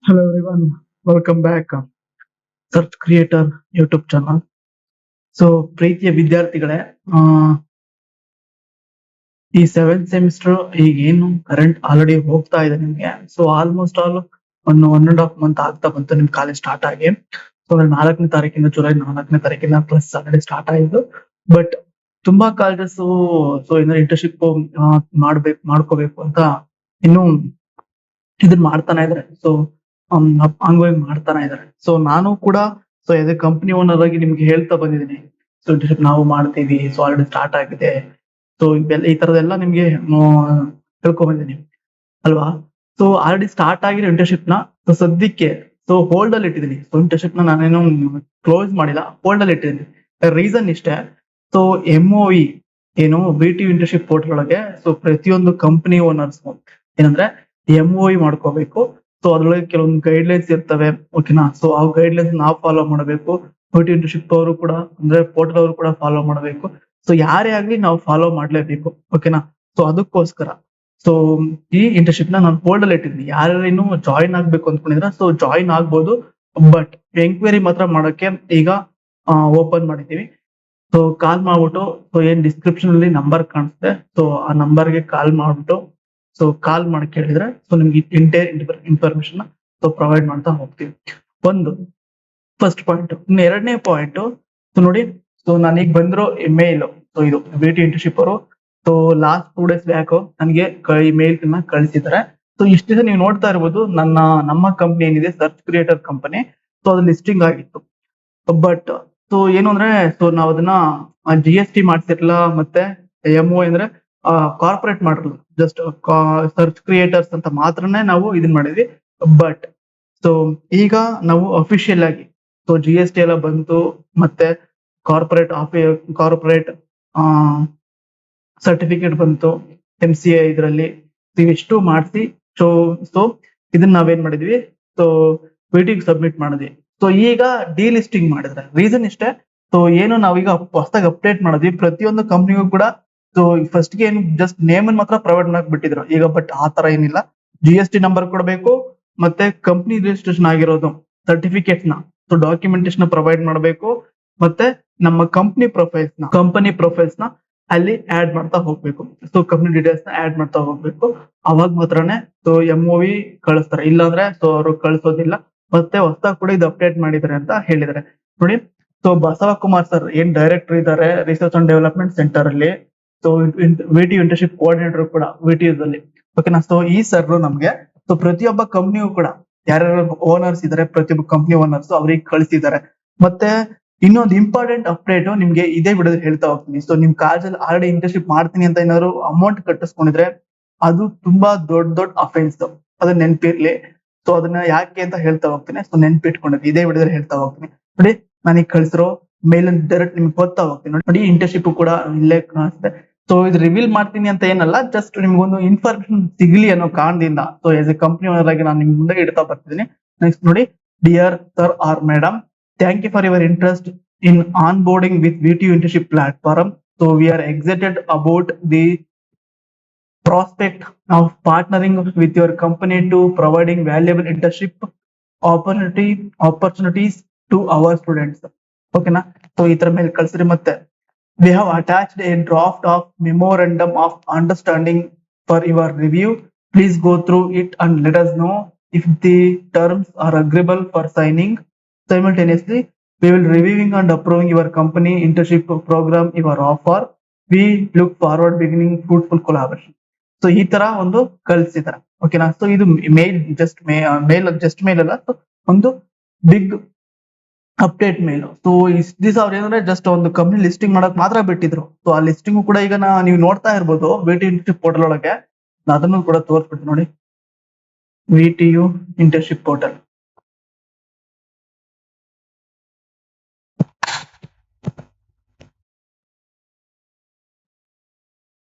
Hello everyone, welcome back. Search creator YouTube channel. So ಪ್ರೀತಿಯ ವಿದ್ಯಾರ್ಥಿಗಳೇ, ಆ, ಈ ಸೆವೆಂತ್ ಸೆಮಿಸ್ಟರ್ ಈಗ ಏನು ಕರೆಂಟ್ ಆಲ್ರೆಡಿ ಹೋಗ್ತಾ ಇದೆ ನಿಮ್ಗೆ. So almost all one and half month ಆಗ್ತಾ ಬಂತು ನಿಮ್ ಕಾಲೇಜ್ ಸ್ಟಾರ್ಟ್ ಆಗಿ. ಸೊ 4ನೇ ತಾರೀಕಿಂದ ಜುಲೈ 4ನೇ ತಾರೀಕಿಂದ ಕ್ಲಾಸ್ ಆಲ್ರೆಡಿ ಸ್ಟಾರ್ಟ್ ಆಯಿತು. ಬಟ್ ತುಂಬಾ ಕಾಲೇಜಸ್ ಸೊ ಏನಾದ್ರು ಇಂಟರ್ನ್ಶಿಪ್ ಮಾಡ್ಕೋಬೇಕು ಅಂತ ಇನ್ನು ಇದನ್ನ ಮಾಡ್ತಾನೆ ಇದಾರೆ. ಸೊ ಆನ್ಗೋಯಿಂಗ್ ಮಾಡ್ತಾನೆ ಇದಾರೆ. ಸೊ ನಾನು ಕೂಡ so S A company owner ಆಗಿ ನಿಮ್ಗೆ ಹೇಳ್ತಾ ಬಂದಿದ್ದೀನಿ. ಸೊ ಇಂಟರ್ನ್ಶಿಪ್ ನಾವು ಮಾಡ್ತೀವಿ, ಸೊ ಆಲ್ರೆಡಿ ಸ್ಟಾರ್ಟ್ ಆಗಿದೆ. ಸೊ ಇದೆಲ್ಲ ಈ ತರದೆಲ್ಲ ನಿಮ್ಗೆ ಹೇಳ್ಕೊಂಡ್ ಬಂದಿದ್ದೀನಿ ಅಲ್ವಾ. ಸೊ ಆಲ್ರೆಡಿ ಸ್ಟಾರ್ಟ್ ಆಗಿರೋ ಇಂಟರ್ನ್ಶಿಪ್ ನ ಸೊ ಸದ್ಯಕ್ಕೆ ಸೊ ಹೋಲ್ಡ್ ಅಲ್ಲಿ ಇಟ್ಟಿದ್ದೀನಿ. ಸೊ ಇಂಟರ್ನ್ಶಿಪ್ ನ ನಾನೇನು ಕ್ಲೋಸ್ ಮಾಡಿಲ್ಲ, ಹೋಲ್ಡ್ ಅಲ್ಲಿ ಇಟ್ಟಿದ್ದೀನಿ. ರೀಸನ್ ಇಷ್ಟೇ. ಸೊ MOE ಏನು BT ಇಂಟರ್ನ್ಶಿಪ್ ಪೋರ್ಟಲ್ ಒಳಗೆ ಸೊ ಪ್ರತಿಯೊಂದು ಕಂಪನಿ ಓನರ್ಸ್ ಏನಂದ್ರೆ MOE ಮಾಡ್ಕೋಬೇಕು. ಸೊ ಅದ್ರೊಳಗೆ ಕೆಲವೊಂದು ಗೈಡ್ ಲೈನ್ಸ್ ಇರ್ತವೆ, ಓಕೆನಾ. ಸೊ ಆ ಗೈಡ್ ಲೈನ್ಸ್ ನಾವು ಫಾಲೋ ಮಾಡಬೇಕು. BT ಇಂಟರ್ನ್ಶಿಪ್ ಅವರು ಕೂಡ ಅಂದ್ರೆ ಪೋರ್ಟಲ್ ಅವರು ಕೂಡ ಫಾಲೋ ಮಾಡಬೇಕು. ಸೊ ಯಾರೇ ಆಗ್ಲಿ ನಾವು ಫಾಲೋ ಮಾಡ್ಲೇಬೇಕು, ಓಕೆನಾ. ಸೊ ಅದಕ್ಕೋಸ್ಕರ ಸೊ ಈ ಇಂಟರ್ನ್ಶಿಪ್ ನ ನಾನು ಹೋಲ್ಡ್ ಅಲ್ಲಿ ಇಟ್ಟಿದ್ದೀನಿ. ಯಾರೇನು ಜಾಯಿನ್ ಆಗ್ಬೇಕು ಅಂದ್ಕೊಂಡಿದ್ರೆ ಸೊ ಜಾಯಿನ್ ಆಗ್ಬೋದು, ಬಟ್ ಎಂಕ್ವೈರಿ ಮಾತ್ರ ಮಾಡೋಕೆ ಈಗ ಓಪನ್ ಮಾಡಿದೀವಿ. ಸೊ ಕಾಲ್ ಮಾಡ್ಬಿಟ್ಟು ಸೊ ಏನ್ ಡಿಸ್ಕ್ರಿಪ್ಷನ್ ಅಲ್ಲಿ ನಂಬರ್ ಕಾಣಿಸುತ್ತೆ, ಸೊ ಆ ನಂಬರ್ಗೆ ಕಾಲ್ ಮಾಡ್ಬಿಟ್ಟು ಸೊ ಕಾಲ್ ಮಾಡಿ ಕೇಳಿದ್ರೆ ಸೊ ನಿಮ್ಗೆ ಇಂಟೈರ್ ಇನ್ಫಾರ್ಮೇಶನ್ ಸೊ ಪ್ರೊವೈಡ್ ಮಾಡ್ತಾ ಹೋಗ್ತೀವಿ. ಒಂದು ಫಸ್ಟ್ ಪಾಯಿಂಟ್. ಇನ್ನು ಎರಡನೇ ಪಾಯಿಂಟ್, ಸೊ ನೋಡಿ, ಸೊ ನನಗೆ ಬಂದಿರೋ ಮೇಲ್, ಸೊ ಇದು BT ಇಂಟರ್ನ್ಶಿಪ್ ಅವರು ಸೊ ಲಾಸ್ಟ್ 2 ಡೇಸ್ ಬ್ಯಾಕ್ ನನಗೆ ಈ ಮೇಲ್ ಕಳಿಸಿದ್ದಾರೆ. ಸೊ ಇಷ್ಟ ದಿವಸ ನೀವು ನೋಡ್ತಾ ಇರ್ಬೋದು ನಮ್ಮ ಕಂಪನಿ ಏನಿದೆ ಸರ್ಚ್ ಕ್ರಿಯೇಟರ್ ಕಂಪನಿ, ಸೊ ಅದು ಲಿಸ್ಟಿಂಗ್ ಆಗಿತ್ತು. ಬಟ್ ಸೊ ಏನು ಅಂದ್ರೆ ಸೊ ನಾವ್ ಅದನ್ನ GST ಮಾಡ್ತಿರ್ಲಿಲ್ಲ, ಮತ್ತೆ MOE ಅಂದ್ರೆ ಕಾರ್ಪೊರೇಟ್ ಮಾಡಿರಲಿಲ್ಲ. ಜಸ್ಟ್ ಸರ್ಚ್ ಕ್ರಿಯೇಟರ್ಸ್ ಅಂತ ಮಾತ್ರನೇ ನಾವು ಇದನ್ ಮಾಡಿದ್ವಿ. ಬಟ್ ಸೊ ಈಗ ನಾವು ಅಫಿಷಿಯಲ್ ಆಗಿ ಸೊ GST ಎಲ್ಲ ಬಂತು, ಮತ್ತೆ ಕಾರ್ಪೊರೇಟ್ ಸರ್ಟಿಫಿಕೇಟ್ ಬಂತು MCA ಇದರಲ್ಲಿ. ಇವಿಷ್ಟು ಮಾಡಿಸಿ ಸೊ ಸೊ ಇದನ್ನ ನಾವೇನ್ ಮಾಡಿದ್ವಿ, ಸೊ BT ಸಬ್ಮಿಟ್ ಮಾಡಿದ್ವಿ. ಸೊ ಈಗ ಡಿಲಿಸ್ಟಿಂಗ್ ಮಾಡಿದ್ರೆ ರೀಸನ್ ಇಷ್ಟೇ. ಸೊ ಏನು ನಾವೀಗ ಹೊಸದಾಗಿ ಅಪ್ಡೇಟ್ ಮಾಡಿದ್ವಿ ಪ್ರತಿಯೊಂದು ಕಂಪ್ನಿಗೂ ಕೂಡ. ಸೊ ಫಸ್ಟ್ ಗೆ ಏನು ಜಸ್ಟ್ ನೇಮ್ ಅನ್ನು ಮಾತ್ರ ಪ್ರೊವೈಡ್ ಮಾಡಕ್ ಬಿಟ್ಟಿದ್ರು ಈಗ, ಬಟ್ ಆ ತರ ಏನಿಲ್ಲ. GST ನಂಬರ್ ಕೊಡಬೇಕು, ಮತ್ತೆ ಕಂಪ್ನಿ ರಿಜಿಸ್ಟ್ರೇಷನ್ ಆಗಿರೋದು ಸರ್ಟಿಫಿಕೇಟ್ ನ ಸೊ ಡಾಕ್ಯುಮೆಂಟೇಶನ್ ಪ್ರೊವೈಡ್ ಮಾಡಬೇಕು, ಮತ್ತೆ ನಮ್ಮ ಕಂಪನಿ ಪ್ರೊಫೈಲ್ಸ್ ನ ಅಲ್ಲಿ ಆಡ್ ಮಾಡ್ತಾ ಹೋಗ್ಬೇಕು. ಸೊ ಕಂಪ್ನಿ ಡೀಟೇಲ್ಸ್ ನ ಆಡ್ ಮಾಡ್ತಾ ಹೋಗ್ಬೇಕು. ಅವಾಗ ಮಾತ್ರನೇ ಸೊ MOE ಕಳಿಸ್ತಾರೆ, ಇಲ್ಲಾಂದ್ರೆ ಸೊ ಅವರು ಕಳಿಸೋದಿಲ್ಲ. ಮತ್ತೆ ಹೊಸದಾಗಿ ಕೂಡ ಇದು ಅಪ್ಡೇಟ್ ಮಾಡಿದ್ದಾರೆ ಅಂತ ಹೇಳಿದ್ದಾರೆ ನೋಡಿ. ಸೊ ಬಸವಕುಮಾರ್ ಸರ್ ಏನ್ ಡೈರೆಕ್ಟರ್ ಇದ್ದಾರೆ ರಿಸರ್ಚ್ ಅಂಡ್ ಡೆವಲಪ್ಮೆಂಟ್ ಸೆಂಟರ್ ಅಲ್ಲಿ, ಸೊ BT ಇಂಟರ್ನ್ಶಿಪ್ ಕೋಆರ್ಡಿನೇಟರ್ ಕೂಡ VTS ಅಲ್ಲಿ, ಓಕೆನಾ. ಸೊ ಈ ಸರ್ ನಮ್ಗೆ ಸೊ ಪ್ರತಿಯೊಬ್ಬ ಕಂಪ್ನಿಯೂ ಕೂಡ ಯಾರ್ಯಾರು ಓನರ್ಸ್ ಇದಾರೆ, ಪ್ರತಿಯೊಬ್ಬ ಕಂಪ್ನಿ ಓನರ್ಸ್ ಅವ್ರಿಗೆ ಕಳಿಸಿದ್ದಾರೆ. ಮತ್ತೆ ಇನ್ನೊಂದು ಇಂಪಾರ್ಟೆಂಟ್ ಅಪ್ಡೇಟ್ ನಿಮ್ಗೆ ಇದೇ ವಿಡಿಯೋದಲ್ಲಿ ಹೇಳ್ತಾ ಹೋಗ್ತೀನಿ. ಸೊ ನಿಮ್ ಕಾಲೇಜಲ್ಲಿ ಆಲ್ರೆಡಿ ಇಂಟರ್ನ್ಶಿಪ್ ಮಾಡ್ತೀನಿ ಅಂತ ಏನಾದ್ರು ಅಮೌಂಟ್ ಕಟ್ಟಿಸ್ಕೊಂಡಿದ್ರೆ ಅದು ತುಂಬಾ ದೊಡ್ಡ ಅಫೆನ್ಸ್, ಅದನ್ನ ನೆನ್ಪಿರ್ಲಿ. ಸೊ ಅದನ್ನ ಯಾಕೆ ಅಂತ ಹೇಳ್ತಾ ಹೋಗ್ತೀನಿ. ಸೊ ನೆನ್ಪಿಟ್ಕೊಂಡಿದ್ದೆ ಇದೇ ವಿಡಿಯೋದಲ್ಲಿ ಹೇಳ್ತಾ ಹೋಗ್ತೀನಿ ನೋಡಿ. ನನಗೆ ಕಳಿಸಿರೋ ಮೇಲ್ ಡೈರೆಕ್ಟ್ ನಿಮ್ಗೆ ಗೊತ್ತಾ ಹೋಗ್ತೀನಿ ನೋಡಿ. ಇಂಟರ್ನ್ಶಿಪ್ ಕೂಡ ಇಲ್ಲೇ ಕಾಣಿಸುತ್ತೆ. ಸೊ ಇದು ರಿವೀಲ್ ಮಾಡ್ತೀನಿ ಅಂತ ಏನಲ್ಲ, ಜಸ್ಟ್ ನಿಮ್ಗೊಂದು ಇನ್ಫಾರ್ಮೇಶನ್ ಸಿಗ್ಲಿ ಅನ್ನೋ ಕಾರಣದಿಂದ so S A company owner ಆಗಿ ನಾನು ನಿಮ್ ಮುಂದೆ ಇಡ್ತಾ ಬರ್ತಿದ್ದೀನಿ. ನೆಕ್ಸ್ಟ್ ನೋಡಿ, dear sir or madam, thank you for your interest in onboarding with VTU internship platform. So we are excited about the prospect of partnering with your company to providing valuable internship opportunities to our students. ಓಕೆನಾ. So ಈ ತರ ಮೇಲೆ ಕಳ್ಸಿರಿ. ಮತ್ತೆ we have attached a draft of memorandum of understanding for your review. Please go through it and let us know if the terms are agreeable for signing. Simultaneously, we will reviewing and approving your company internship program, your offer. We look forward beginning fruitful collaboration. So ಈ ತರ ಒಂದು ಕಳಿಸಿದಾರೆ, ಓಕೆನಾ. So ಇದು ಮೇಲ್ ಮೇಲ್ ಅಲ್ಲ, ಒಂದು big update ಮೇಲ್. So ಇಷ್ಟ ದಿವಸ ಅವ್ರು ಏನಂದ್ರೆ ಜಸ್ಟ್ ಒಂದು ಕಂಪ್ನಿ ಲಿಸ್ಟಿಂಗ್ ಮಾಡಕ್ ಮಾತ್ರ ಬಿಟ್ಟಿದ್ರು. ಸೊ ಆ ಲಿಸ್ಟಿಂಗ್ ಕೂಡ ಈಗ ನೀವು ನೋಡ್ತಾ ಇರ್ಬೋದು BT ಇಂಟರ್ನ್ಶಿಪ್ ಪೋರ್ಟಲ್ ಒಳಗೆ. ಅದನ್ನು ಕೂಡ ತೋರಿಸ್ಬಿಟ್ಟು ನೋಡಿ, VTU ಇಂಟರ್ನ್ಶಿಪ್ ಪೋರ್ಟಲ್.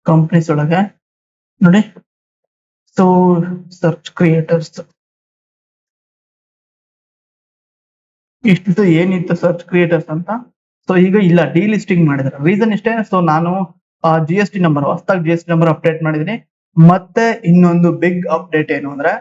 ಕಂಪ್ನೀಸ್ ಒಳಗೆ ನೋಡಿ, ಸೊ ಸರ್ಚ್ ಕ್ರಿಯೇಟರ್ಸ್ ಇಷ್ಟು ಏನಿತ್ತು ಸರ್ಚ್ ಕ್ರಿಯೇಟರ್ಸ್ ಅಂತ. ಸೊ ಈಗ ಇಲ್ಲ, ಡಿಲಿಸ್ಟಿಂಗ್ ಮಾಡಿದಾರೆ. ರೀಸನ್ ಇಷ್ಟೇ. ಸೊ ನಾನು GST ನಂಬರ್ ಹೊಸದಾಗಿ GST ನಂಬರ್ ಅಪ್ಡೇಟ್ ಮಾಡಿದೀನಿ. ಮತ್ತೆ ಇನ್ನೊಂದು ಬಿಗ್ ಅಪ್ಡೇಟ್ ಏನು ಅಂದ್ರೆ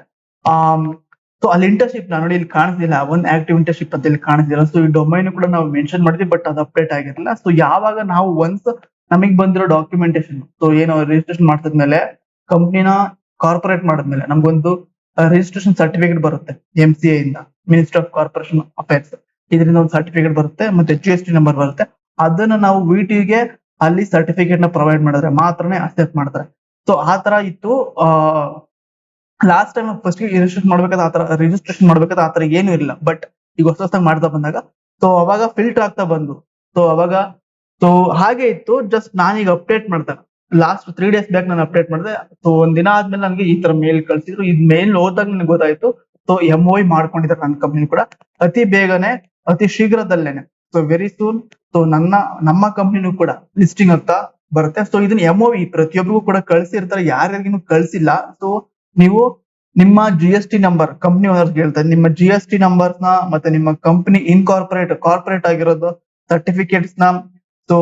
ಸೊ ಅಲ್ಲಿ ಇಂಟರ್ನ್ಶಿಪ್ ನೋಡಿ ಇಲ್ಲಿ ಕಾಣಿಸ್ತಿಲ್ಲ, ಒನ್ ಆಕ್ಟಿವ್ ಇಂಟರ್ನ್ಶಿಪ್ ಅಂತ ಇಲ್ಲಿ ಕಾಣಿಸ್ತಿಲ್ಲ. ಸೊ ಈ ಡೊಮೈನ್ ಕೂಡ ನಾವು ಮೆನ್ಷನ್ ಮಾಡಿದ್ವಿ, ಬಟ್ ಅದು ಅಪ್ಡೇಟ್ ಆಗಿರಲಿಲ್ಲ. ಸೊ ಯಾವಾಗ ನಾವು ಒನ್ಸ್ ನಮಗೆ ಬಂದಿರೋ ಡಾಕ್ಯುಮೆಂಟೇಶನ್, ಸೊ ಏನು ರಿಜಿಸ್ಟ್ರೇಷನ್ ಮಾಡ್ತಿದ್ಮೇಲೆ ಕಂಪ್ನಿನ ಕಾರ್ಪೊರೇಟ್ ಮಾಡಿದ್ಮೇಲೆ ನಮ್ಗೊಂದು ರಿಜಿಸ್ಟ್ರೇಷನ್ ಸರ್ಟಿಫಿಕೇಟ್ ಬರುತ್ತೆ MCA ಇಂದ, ಮಿನಿಸ್ಟ್ರಿ ಆಫ್ ಕಾರ್ಪೊರೇಷನ್ ಅಫೇರ್ಸ್. ಇದರಿಂದ ಒಂದು ಸರ್ಟಿಫಿಕೇಟ್ ಬರುತ್ತೆ, ಮತ್ತೆ GST ನಂಬರ್ ಬರುತ್ತೆ. ಅದನ್ನ ನಾವು VT ಅಲ್ಲಿ ಸರ್ಟಿಫಿಕೇಟ್ ನ ಪ್ರೊವೈಡ್ ಮಾಡಿದ್ರೆ ಮಾತ್ರನೇ ಅಕ್ಸೆಪ್ಟ್ ಮಾಡ್ತಾರೆ. ಸೊ ಆ ತರ ಇತ್ತು. ಲಾಸ್ಟ್ ಟೈಮ್ ಫಸ್ಟ್ ರಿಜಿಸ್ಟ್ರೇಷನ್ ಮಾಡ್ಬೇಕಾದ್ರೆ ಆತರ ಏನು ಇರಲಿಲ್ಲ. ಬಟ್ ಈಗ ಹೊಸದಾಗಿ ಮಾಡ್ತಾ ಬಂದಾಗ ಸೊ ಅವಾಗ ಫಿಲ್ಟರ್ ಆಗ್ತಾ ಬಂದು, ಸೊ ಹಾಗೆ ಇತ್ತು. ಜಸ್ಟ್ ನಾನೀಗ ಅಪ್ಡೇಟ್ ಮಾಡ್ದೆ, ಲಾಸ್ಟ್ 3 days ಬ್ಯಾಕ್ ನಾನು ಅಪ್ಡೇಟ್ ಮಾಡಿದೆ. ಸೊ ಒಂದಿನ ಆದ್ಮೇಲೆ ನನಗೆ ಈ ತರ ಮೇಲ್ ಕಳ್ಸಿದ್ರು. ಈ ಮೇಲ್ ಓದಾಗ ನನಗೆ ಗೊತ್ತಾಯ್ತು, ಸೊ MOE ಮಾಡ್ಕೊಂಡಿದ್ದಾರೆ ನನ್ನ ಕಂಪ್ನಿ ಕೂಡ ಅತಿ ಬೇಗನೆ, ಅತಿ ಶೀಘ್ರದಲ್ಲೇನೆ. ಸೊ ವೆರಿ ಸೂನ್ ಸೊ ನಮ್ಮ ಕಂಪ್ನಿನೂ ಕೂಡ ಲಿಸ್ಟಿಂಗ್ ಆಗ್ತಾ ಬರುತ್ತೆ. ಸೊ ಇದನ್ನ MOE ಪ್ರತಿಯೊಬ್ಬರಿಗೂ ಕೂಡ ಕಳ್ಸಿರ್ತಾರೆ, ಯಾರ್ಯಾರಿಗೂ ಕಳ್ಸಿಲ್ಲ. ಸೊ ನೀವು ನಿಮ್ಮ GST ನಂಬರ್, ಕಂಪ್ನಿ ಓನರ್ಸ್ ಹೇಳ್ತಾರೆ, ನಿಮ್ಮ GST ನಂಬರ್ಸ್ ನ ಮತ್ತೆ ನಿಮ್ಮ ಕಂಪನಿ ಕಾರ್ಪೊರೇಟ್ ಆಗಿರೋದು ಸರ್ಟಿಫಿಕೇಟ್ಸ್ ನ, ಸೊ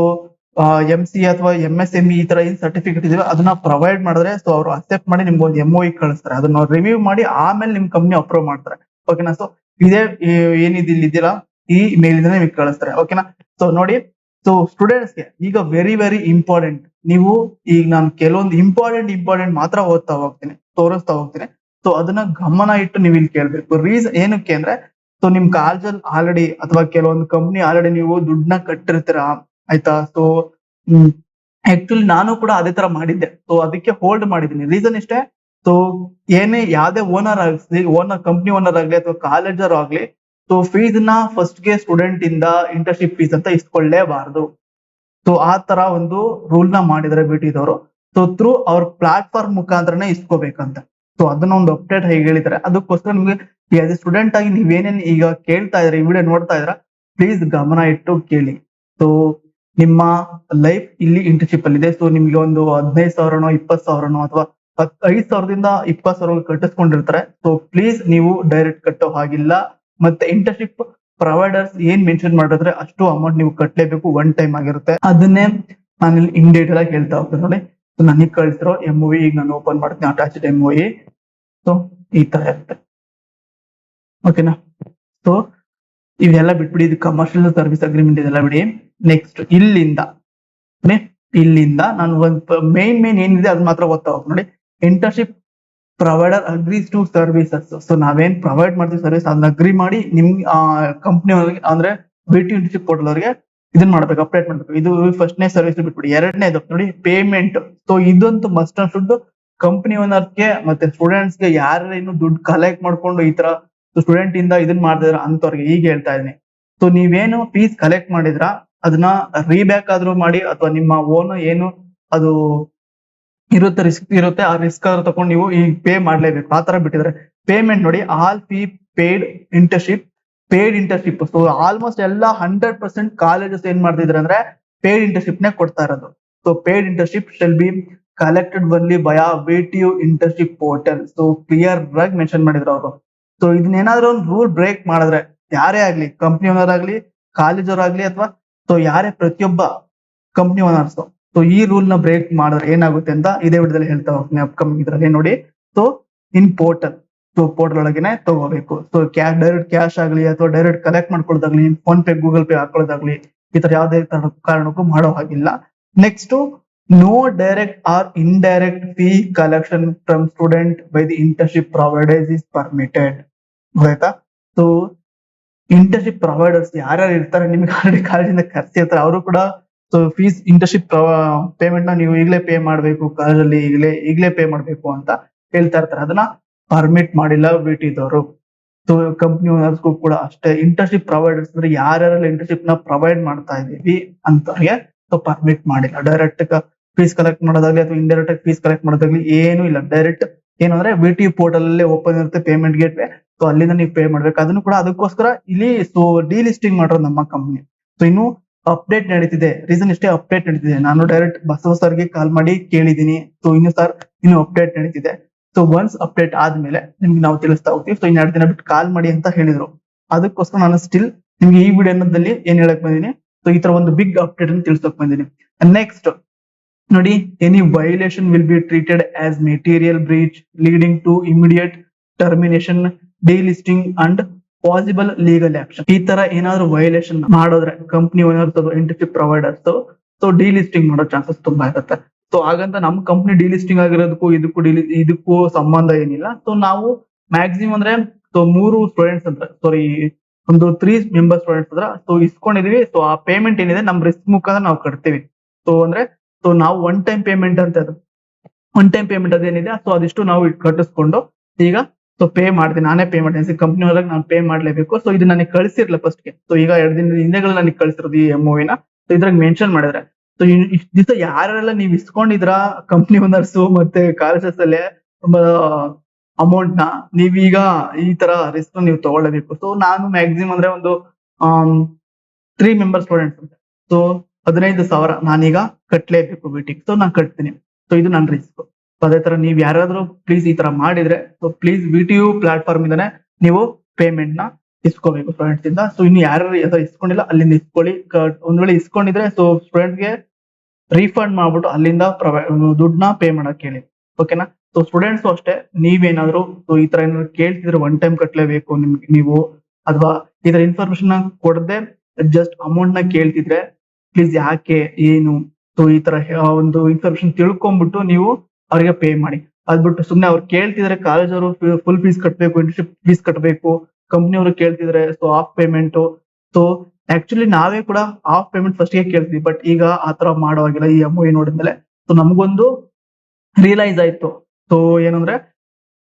MCA ಅಥವಾ MSME ಈ ತರ ಏನ್ ಸರ್ಟಿಫಿಕೇಟ್ ಇದೆಯೋ ಅದನ್ನ ಪ್ರೊವೈಡ್ ಮಾಡಿದ್ರೆ ಸೊ ಅವರು ಅಕ್ಸೆಪ್ಟ್ ಮಾಡಿ ನಿಮ್ಗೆ ಒಂದು MOE ಕಳಿಸ್ತಾರೆ. ಅದನ್ನ ರಿವ್ಯೂ ಮಾಡಿ ಆಮೇಲೆ ನಿಮ್ ಕಂಪ್ನಿ ಅಪ್ರೂವ್ ಮಾಡ್ತಾರೆ. ಓಕೆನಾ? ಸೊ ಇದೇ ಏನಿದೆ ಇಲ್ಲಿ ಇದೆಯಲ್ಲ, ಈ ಮೇಲ್ ಇಂದ ನಿಮಗೆ ಕಳಿಸ್ತಾರೆ. ಓಕೆನಾ? ಸೊ ನೋಡಿ, ಸೊ ಸ್ಟೂಡೆಂಟ್ಸ್ ಗೆ ಈಗ ವೆರಿ ಇಂಪಾರ್ಟೆಂಟ್. ನೀವು ಈಗ ನಾನು ಕೆಲವೊಂದು ಇಂಪಾರ್ಟೆಂಟ್ ಮಾತ್ರ ತೋರಿಸ್ತಾ ಹೋಗ್ತೀನಿ. ಸೊ ಅದನ್ನ ಗಮನ ಇಟ್ಟು ನೀವು ಇಲ್ಲಿ ಕೇಳ್ಬೇಕು. ರೀಸನ್ ಏನಕ್ಕೆ ಅಂದ್ರೆ, ಸೊ ನಿಮ್ ಕಾಲೇಜಲ್ಲಿ ಆಲ್ರೆಡಿ ಅಥವಾ ಕೆಲವೊಂದು ಕಂಪ್ನಿ ಆಲ್ರೆಡಿ ನೀವು ದುಡ್ಡನ್ನ ಕಟ್ಟಿರ್ತೀರಾ, ಆಯ್ತಾ? ಸೊ ಆಕ್ಚುಲಿ ನಾನು ಕೂಡ ಅದೇ ತರ ಮಾಡಿದ್ದೆ. ಸೊ ಅದಕ್ಕೆ ಹೋಲ್ಡ್ ಮಾಡಿದ್ದೀನಿ. ರೀಸನ್ ಇಷ್ಟೇ, ಸೊ ಯಾವ್ದೇ ಕಂಪ್ನಿ ಓನರ್ ಆಗ್ಲಿ ಅಥವಾ ಕಾಲೇಜರ್ ಆಗ್ಲಿ, ಸೊ ಫೀಸ್ ನ ಫಸ್ಟ್ ಗೆ ಸ್ಟೂಡೆಂಟ್ ಇಂದ ಇಂಟರ್ನ್ಶಿಪ್ ಫೀಸ್ ಅಂತ ಇಸ್ಕೊಳ್ಳೇಬಾರ್ದು. ಸೊ ಆ ತರ ಒಂದು ರೂಲ್ ನ ಮಾಡಿದ್ರೆ ಬಿಟ್ಟಿದವರು. ಸೊ ಥ್ರೂ ಅವ್ರ ಪ್ಲಾಟ್ಫಾರ್ಮ್ ಮುಖಾಂತರನೇ ಇಸ್ಕೋಬೇಕಂತ. ಸೊ ಅದನ್ನ ಒಂದು ಅಪ್ಡೇಟ್ ಹೇಗೆ ಹೇಳಿದ್ದಾರೆ, ಅದಕ್ಕೋಸ್ಕರ ನಿಮ್ಗೆ ಆಸ್ ಎ ಸ್ಟೂಡೆಂಟ್ ಆಗಿ ನೀವೇನೇನ್ ಈಗ ಕೇಳ್ತಾ ಇದ್ರೆ, ಈ ವಿಡಿಯೋ ನೋಡ್ತಾ ಇದ್ರ, ಪ್ಲೀಸ್ ಗಮನ ಇಟ್ಟು ಕೇಳಿ. ಸೊ ನಿಮ್ಮ ಲೈಫ್ ಇಲ್ಲಿ ಇಂಟರ್ನ್ಶಿಪ್ ಅಲ್ಲಿ ಇದೆ. ಸೊ ನಿಮ್ಗೆ ಒಂದು 15,000ನೋ 20,000ನೋ ಅಥವಾ 5,000ದಿಂದ 20,000 ಕಟ್ಟಿಸ್ಕೊಂಡಿರ್ತಾರೆ. ಸೊ ಪ್ಲೀಸ್ ನೀವು ಡೈರೆಕ್ಟ್ ಕಟ್ಟೋ ಹಾಗಿಲ್ಲ. ಮತ್ತೆ ಇಂಟರ್ನ್ಶಿಪ್ ಪ್ರೊವೈಡರ್ಸ್ ಏನ್ ಮೆನ್ಷನ್ ಮಾಡಿದ್ರೆ ಅಷ್ಟು ಅಮೌಂಟ್ ನೀವು ಕಟ್ಟಲೇಬೇಕು, ಒನ್ ಟೈಮ್ ಆಗಿರುತ್ತೆ. ಅದನ್ನೇ ನಾನು ಇಲ್ಲಿ ಇನ್ ಡೀಟೇಲ್ ಆಗಿ ಹೇಳ್ತಾ ಹೋಗ್ತೇನೆ ನೋಡಿ. ಸೊ ನನಗೆ ಕಳಿಸಿರೋ MOE ಈಗ ನಾನು ಓಪನ್ ಮಾಡ್ತೀನಿ, ಅಟ್ಯಾಚ್ಡ್ MOE. ಸೊ ಈ ತರ ಇರುತ್ತೆ. ಓಕೆನಾ? ಸೊ ಇವೆಲ್ಲ ಬಿಟ್ಬಿಡಿ, ಇದು ಕಮರ್ಷಿಯಲ್ ಸರ್ವಿಸ್ ಅಗ್ರಿಮೆಂಟ್ ಇದೆಲ್ಲ ಬಿಡಿ. ನೆಕ್ಸ್ಟ್ ಇಲ್ಲಿಂದ ನಾನು ಒಂದು ಮೇನ್ ಏನಿದೆ ಅದು ಮಾತ್ರ ಓದ್ತಾ ಹೋಗ್ ನೋಡಿ. Internship provider agrees to services. So ನಾವೇನ್ ಪ್ರೊವೈಡ್ ಮಾಡ್ತೀವಿ ಸರ್ವಿಸ್, ಅದನ್ನ ಅಗ್ರಿ ಮಾಡಿ ನಿಮ್ ಕಂಪ್ನಿ ಅವ್ರಿಗೆ ಅಂದ್ರೆ BT ಇಂಟರ್ನ್ಶಿಪ್ ಪೋರ್ಟಲ್ ಅವರಿಗೆ ಇದನ್ನ ಮಾಡ್ಬೇಕು, ಅಪ್ಡೇಟ್ ಮಾಡ್ಬೇಕು. ಇದು ಫಸ್ಟ್ನೇ ಸರ್ವಿಸ್ ಬಿಟ್ಬಿಡಿ. ಎರಡನೇದು ನೋಡಿ ಪೇಮೆಂಟ್. ಸೊ ಇದಂತೂ ಮಸ್ಟ್ ಅಂಡ್ ಶುಡ್ ಕಂಪ್ನಿ ಓನರ್ಗೆ ಮತ್ತೆ ಸ್ಟೂಡೆಂಟ್ಸ್ ಗೆ ಯಾರೇನು ದುಡ್ಡು ಕಲೆಕ್ಟ್ ಮಾಡ್ಕೊಂಡು ಈ ತರ ಸ್ಟೂಡೆಂಟ್ ಇಂದ ಇದನ್ನ ಮಾಡಿದ್ರ ಅಂತವ್ರಿಗೆ ಈಗ ಹೇಳ್ತಾ ಇದೀನಿ. ಸೊ ನೀವೇನು ಫೀಸ್ ಕಲೆಕ್ಟ್ ಮಾಡಿದ್ರ ಅದನ್ನ ರೀಬ್ಯಾಕ್ ಆದ್ರೂ ಮಾಡಿ, ಅಥವಾ ನಿಮ್ಮ ಓನ್ ಏನು ಅದು ರಿಸ್ಕ್ ಇರುತ್ತೆ, ಆ ರಿಸ್ಕ್ ಆದ್ರೂ ತಗೊಂಡು ನೀವು ಈಗ ಪೇ ಮಾಡ್ಲೇಬೇಕು. ಆ ತರ ಬಿಟ್ಟಿದ್ರೆ ಪೇಮೆಂಟ್ ನೋಡಿ, all fee paid internship. So almost ಎಲ್ಲ 100% ಕಾಲೇಜಸ್ ಏನ್ ಮಾಡ್ತಿದ್ರೆ ಅಂದ್ರೆ ಪೇಡ್ ಇಂಟರ್ನ್ಶಿಪ್ ನೇ ಕೊಡ್ತಾ ಇರೋದು. So paid internship shall be collected only via VTU internship portal. So clear ಆಗಿ ಮೆನ್ಷನ್ ಮಾಡಿದ್ರು ಅವರು. ಸೊ ಇದನ್ನೇನಾದ್ರೂ ಒಂದು ರೂಲ್ ಬ್ರೇಕ್ ಮಾಡಿದ್ರೆ, ಯಾರೇ ಆಗ್ಲಿ, ಕಂಪ್ನಿ ಓನರ್ ಆಗ್ಲಿ, ಕಾಲೇಜರ್ ಆಗ್ಲಿ, ಅಥವಾ ಸೊ ಯಾರೇ ಪ್ರತಿಯೊಬ್ಬ ಕಂಪ್ನಿ ಓನರ್ಸ್ ಸೊ ಈ ರೂಲ್ ನ ಬ್ರೇಕ್ ಮಾಡಿದ್ರೆ ಏನಾಗುತ್ತೆ ಅಂತ ಇದೇ ವಿಡಿಯೋದಲ್ಲಿ ಹೇಳ್ತಾ ಹೋಗ್ತೀನಿ ಅಪ್ಕಮಿಂಗ್ ಇದ್ರಲ್ಲಿ ನೋಡಿ. So in portal, so portal ಒಳಗೇನೆ ತಗೋಬೇಕು. ಸೊ ಡೈರೆಕ್ಟ್ ಕ್ಯಾಶ್ ಆಗ್ಲಿ ಅಥವಾ ಡೈರೆಕ್ಟ್ ಕಲೆಕ್ಟ್ ಮಾಡ್ಕೊಳ್ಳೋದಾಗ್ಲಿ, ಫೋನ್ ಪೇ ಗೂಗಲ್ ಪೇ ಹಾಕೊಳ್ಳೋದಾಗ್ಲಿ, ಈ ತರ ಯಾವುದೇ ಕಾರಣಕ್ಕೂ ಮಾಡೋ ಹಾಗಿಲ್ಲ. Next, no direct or indirect fee collection from student by the internship providers is permitted. ಆಯ್ತಾ? ಸೊ ಇಂಟರ್ನ್ಶಿಪ್ ಪ್ರೊವೈಡರ್ಸ್ ಯಾರ್ಯಾರು ಇರ್ತಾರೆ, ನಿಮ್ಗೆ ಆಲ್ರೆಡಿ ಕಾಲೇಜಿಂದ ಕರ್ಸಿರ್ತಾರೆ, ಅವರು ಕೂಡ ಸೊ ಫೀಸ್ ಇಂಟರ್ನ್ಶಿಪ್ ಪೇಮೆಂಟ್ ನ ನೀವು ಈಗಲೇ ಪೇ ಮಾಡಬೇಕು, ಕಾಲೇಜಲ್ಲಿ ಈಗಲೇ ಪೇ ಮಾಡಬೇಕು ಅಂತ ಹೇಳ್ತಾ ಇರ್ತಾರೆ. ಅದನ್ನ ಪರ್ಮಿಟ್ ಮಾಡಿಲ್ಲ BT-ದವರು. ಸೊ ಕಂಪ್ನಿ ಓನರ್ಸ್ಗೂ ಕೂಡ ಅಷ್ಟೇ. ಇಂಟರ್ನ್ಶಿಪ್ ಪ್ರೊವೈಡರ್ಸ್ ಅಂದ್ರೆ ಯಾರ್ಯಾರೆಲ್ಲ ಇಂಟರ್ನ್ಶಿಪ್ ನ ಪ್ರೊವೈಡ್ ಮಾಡ್ತಾ ಇದೀವಿ ಅಂತವ್ರಿಗೆ ಸೊ ಪರ್ಮಿಟ್ ಮಾಡಿಲ್ಲ. ಡೈರೆಕ್ಟ್ ಫೀಸ್ ಕಲೆಕ್ಟ್ ಮಾಡೋದಾಗ್ಲಿ ಅಥವಾ ಇಂಡೈರೆಕ್ಟ್ ಆಗಿ ಫೀಸ್ ಕಲೆಕ್ಟ್ ಮಾಡೋದಾಗ್ಲಿ ಏನೂ ಇಲ್ಲ. ಡೈರೆಕ್ಟ್ ಏನಂದ್ರೆ BT ಪೋರ್ಟಲ್ ಅಲ್ಲೇ ಓಪನ್ ಇರುತ್ತೆ ಪೇಮೆಂಟ್ ಗೇಟ್ವೇ. ಸೊ ಅಲ್ಲಿಂದ ನೀವು ಪೇ ಮಾಡ್ಬೇಕು. ಅದನ್ನು ಕೂಡ ಅದಕ್ಕೋಸ್ಕರ ಇಲ್ಲಿ ಸೊ ಡಿಲಿಸ್ಟಿಂಗ್ ಮಾಡೋದು ನಮ್ಮ ಕಂಪ್ನಿ. ಸೊ ಇನ್ನು ಅಪ್ಡೇಟ್ ನಡೀತಿದೆ. ರೀಸನ್ ಇಷ್ಟೇ, ಅಪ್ಡೇಟ್ ನಡೀತಿದೆ. ನಾನು ಡೈರೆಕ್ಟ್ ಬಸವ ಸರ್ಗೆ ಕಾಲ್ ಮಾಡಿ ಕೇಳಿದೀನಿ. ಸೊ ಇನ್ನು ಅಪ್ಡೇಟ್ ನಡೀತಿದೆ. ಸೊ ಒನ್ಸ್ ಅಪ್ಡೇಟ್ ಆದ್ಮೇಲೆ ನಿಮ್ಗೆ ನಾವು ತಿಳಿಸ್ತಾ ಹೋಗ್ತೀವಿ. ಸೊ 2 ದಿನ ಬಿಟ್ಟು ಕಾಲ್ ಮಾಡಿ ಅಂತ ಹೇಳಿದ್ರು. ಅದಕ್ಕೋಸ್ಕರ ನಾನು ಸ್ಟಿಲ್ ನಿಮ್ಗೆ ಈ ವಿಡಿಯೋದಲ್ಲಿ ಏನ್ ಹೇಳಕ್ ಬಂದಿನಿ, ಸೊ ಈ ತರ ಒಂದು ಬಿಗ್ ಅಪ್ಡೇಟ್ ಅನ್ನು ತಿಳಿಸಕ್ ಬಂದಿನಿ. ನೆಕ್ಸ್ಟ್ ನೋಡಿ, any violation will be treated as material breach leading to immediate termination delisting and possible legal action. ಈ ತರ ಏನಾದ್ರು ವೈಲೇಷನ್ ಮಾಡಿದ್ರೆ company owners internship providers so delisting ಮಾಡೋ ಚಾನ್ಸಸ್ ತುಂಬಾ ಇರುತ್ತೆ. ಸೊ ಹಾಗಂತ ನಮ್ ಕಂಪ್ನಿ ಡಿಲಿಸ್ಟಿಂಗ್ ಆಗಿರೋದಕ್ಕೂ ಇದಕ್ಕೂ ಸಂಬಂಧ ಏನಿಲ್ಲ. ಸೊ ನಾವು ಮ್ಯಾಕ್ಸಿಮಮ್ ಅಂದ್ರೆ ಸೊ 3 ಸ್ಟೂಡೆಂಟ್ಸ್ ಅಂತ ಸಾರಿ ಒಂದು 3 ಮೆಂಬರ್ ಸ್ಟೂಡೆಂಟ್ಸ್ ಹತ್ರ ಸೊ ಇಸ್ಕೊಂಡಿದೀವಿ. ಸೊ ಆ ಪೇಮೆಂಟ್ ಏನಿದೆ ನಮ್ ರಿಸ್ಕ್ ಮುಖಾಂತರ ನಾವು ಕಟ್ತೀವಿ. ಸೊ ಅಂದ್ರೆ ಸೊ ನಾವು ಒನ್ ಟೈಮ್ ಪೇಮೆಂಟ್ ಅಂತ ಅದು ಒನ್ ಟೈಮ್ ಪೇಮೆಂಟ್ ಅದೇನಿದೆ ಸೊ ಅದಿಷ್ಟು ನಾವು ಕಟ್ಟಿಸ್ಕೊಂಡು ಈಗ ಸೊ ಪೇ ಮಾಡ್ತೀನಿ, ನಾನೇ ಪೇ ಮಾಡ್ತೀನಿ ಕಂಪ್ನಿ ಒಳಗೆ ನಾನು ಪೇ ಮಾಡ್ಲೇಬೇಕು. ಸೊ ಇದು ನನಗೆ ಕಳಿಸಿರ್ಲಿಲ್ಲ ಫಸ್ಟ್ಗೆ. ಸೊ ಈಗ 2 ದಿನದ ಹಿಂದೆಗಳು ನನಗೆ ಕಳಿಸಿರೋದು ಈ MOU ಸೊ ಇದ್ರಾಗ ಮೆನ್ಷನ್ ಮಾಡಿದ್ರೆ ಸೊ ಇಷ್ಟು ದಿವಸ ಯಾರೆಲ್ಲ ನೀವು ಇಸ್ಕೊಂಡಿದ್ರ ಕಂಪ್ನಿ ಓನರ್ಸ್ ಮತ್ತೆ ಕಾಲೇಜಸ್ ಅಲ್ಲೇ ಅಮೌಂಟ್ ನ ನೀವೀಗ ಈ ತರ ರಿಸ್ಕ್ ನೀವು ತಗೊಳ್ಳೇಬೇಕು. ಸೊ ನಾನು ಮ್ಯಾಕ್ಸಿಮಮ್ ಅಂದ್ರೆ ಒಂದು 3 ಮೆಂಬರ್ ಸ್ಟೂಡೆಂಟ್ಸ್ ಸೊ 15,000 ನಾನೀಗ ಕಟ್ಲೇಬೇಕು ವಿಟಿಗೆ. ಸೊ ನಾನು ಕಟ್ತೀನಿ. ಸೊ ಇದು ನನ್ನ ರಿಸ್ಕ್. ಅದೇ ತರ ನೀವ್ ಯಾರಾದ್ರೂ ಪ್ಲೀಸ್ ಈ ತರ ಮಾಡಿದ್ರೆ ಸೊ ಪ್ಲೀಸ್ VTU ಪ್ಲಾಟ್ಫಾರ್ಮ್ ಇಂದಾನೆ ನೀವು ಪೇಮೆಂಟ್ ನ ಇಸ್ಕೋಬೇಕು ಸ್ಟೂಡೆಂಟ್ಸ್ ಇಂದ. ಸೊ ಇನ್ನು ಯಾರು ಇಸ್ಕೊಂಡಿಲ್ಲ ಅಲ್ಲಿಂದ ಇಸ್ಕೊಳ್ಳಿ. ಒಂದ್ ವೇಳೆ ಇಸ್ಕೊಂಡಿದ್ರೆ ಸೊ ಸ್ಟೂಡೆಂಟ್ಗೆ ರೀಫಂಡ್ ಮಾಡ್ಬಿಟ್ಟು ಅಲ್ಲಿಂದ ದುಡ್ಡನ್ನ ಪೇ ಮಾಡಕ್ ಹೇಳಿ, ಓಕೆನಾ. ಸೊ ಸ್ಟೂಡೆಂಟ್ಸ್ ಅಷ್ಟೇ ನೀವೇನಾದ್ರು ಸೊ ಈ ತರ ಏನಾದ್ರು ಕೇಳ್ತಿದ್ರೆ ಒನ್ ಟೈಮ್ ಕಟ್ಲೇಬೇಕು ನಿಮ್ಗೆ ನೀವು, ಅಥವಾ ಈ ತರ ಇನ್ಫಾರ್ಮೇಶನ್ ಕೊಡದೆ ಜಸ್ಟ್ ಅಮೌಂಟ್ ನ ಕೇಳ್ತಿದ್ರೆ ಪ್ಲೀಸ್ ಯಾಕೆ ಏನು ಸೊ ಈ ತರ ಒಂದು ಇನ್ಫಾರ್ಮೇಶನ್ ತಿಳ್ಕೊಂಡ್ಬಿಟ್ಟು ನೀವು ಅವ್ರಿಗೆ ಪೇ ಮಾಡಿ. ಅದ್ಬಿಟ್ಟು ಸುಮ್ನೆ ಅವ್ರು ಕೇಳ್ತಿದ್ರೆ ಕಾಲೇಜ್ ಅವರು ಫುಲ್ ಫೀಸ್ ಕಟ್ಬೇಕು, ಇಂಟರ್ನ್ಶಿಪ್ ಫೀಸ್ ಕಟ್ಬೇಕು, ಕಂಪ್ನಿ ಅವರು ಕೇಳ್ತಿದ್ರೆ so half payment. So actually ನಾವೇ ಕೂಡ ಆಫ್ ಪೇಮೆಂಟ್ ಫಸ್ಟ್ ಗೆ ಕೇಳ್ತೀವಿ, ಬಟ್ ಈಗ ಆತರ ಮಾಡೋವಾಗಿಲ್ಲ ಈ MOU ನೋಡಿದ್ಮೇಲೆ. ಸೊ ನಮಗೊಂದು ರಿಯಲೈಸ್ ಆಯ್ತು. ಸೊ ಏನಂದ್ರೆ